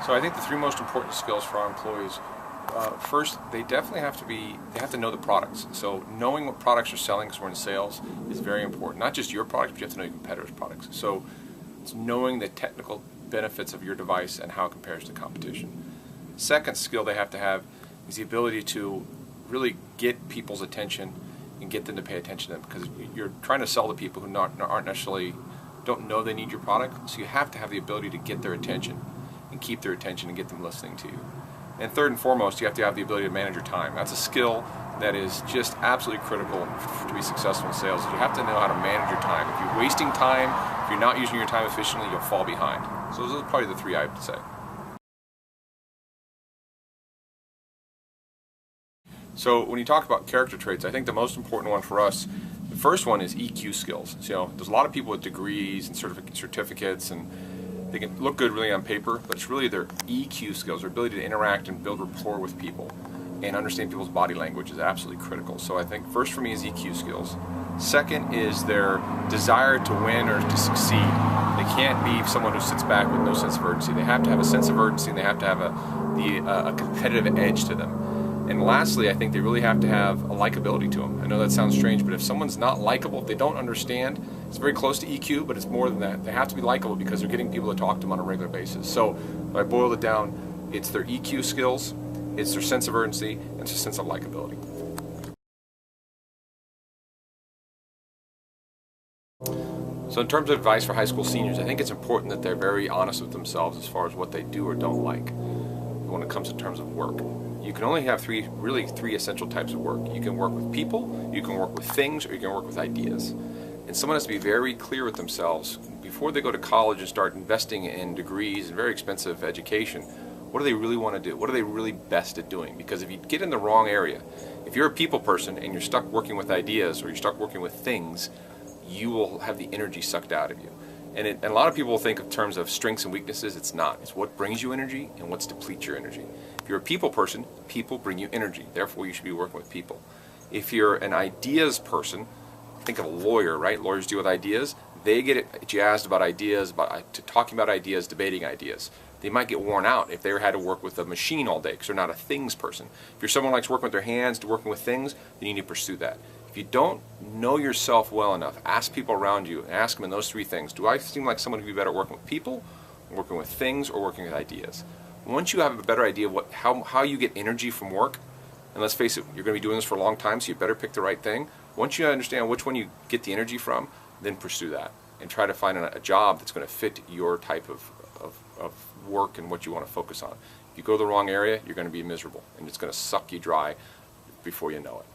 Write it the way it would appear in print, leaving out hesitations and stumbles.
So I think the three most important skills for our employees, first, they definitely have to know the products. So knowing what products you're selling, because we're in sales, is very important. Not just your products, but you have to know your competitors' products. So it's knowing the technical benefits of your device and how it compares to competition. Second skill they have to have is the ability to really get people's attention and get them to pay attention to them, because you're trying to sell to people who aren't necessarily, don't know they need your product, so you have to have the ability to get their attention and keep their attention and get them listening to you. And third and foremost, you have to have the ability to manage your time. That's a skill that is just absolutely critical to be successful in sales. You have to know how to manage your time. If you're wasting time, if you're not using your time efficiently, you'll fall behind. So those are probably the three I would say. So when you talk about character traits, I think the most important one for us, the first one is EQ skills. So, there's a lot of people with degrees and certificates, and they can look good really on paper, but it's really their EQ skills, their ability to interact and build rapport with people and understand people's body language is absolutely critical. So I think first for me is EQ skills. Second is their desire to win or to succeed. They can't be someone who sits back with no sense of urgency. They have to have a sense of urgency, and they have to have a competitive edge to them. And lastly, I think they really have to have a likability to them. I know that sounds strange, but if someone's not likable, if they don't understand, it's very close to EQ, but it's more than that. They have to be likable because they're getting people to talk to them on a regular basis. So if I boil it down, it's their EQ skills, it's their sense of urgency, and it's their sense of likability. So in terms of advice for high school seniors, I think it's important that they're very honest with themselves as far as what they do or don't like when it comes to terms of work. You can only have three essential types of work. You can work with people, you can work with things, or you can work with ideas. And someone has to be very clear with themselves before they go to college and start investing in degrees and very expensive education. What do they really want to do? What are they really best at doing? Because if you get in the wrong area, if you're a people person and you're stuck working with ideas or you're stuck working with things, you will have the energy sucked out of you. And a lot of people think of terms of strengths and weaknesses. It's not. It's what brings you energy and what's depletes your energy. If you're a people person, people bring you energy. Therefore, you should be working with people. If you're an ideas person, think of a lawyer, right? Lawyers deal with ideas. They get jazzed about ideas, talking about ideas, debating ideas. They might get worn out if they had to work with a machine all day because they're not a things person. If you're someone who likes working with their hands to working with things, then you need to pursue that. If you don't know yourself well enough, ask people around you and ask them in those three things. Do I seem like someone who would be better working with people, working with things, or working with ideas? Once you have a better idea of how you get energy from work, and let's face it, you're going to be doing this for a long time, so you better pick the right thing. Once you understand which one you get the energy from, then pursue that and try to find a job that's going to fit your type of work and what you want to focus on. If you go the wrong area, you're going to be miserable, and it's going to suck you dry before you know it.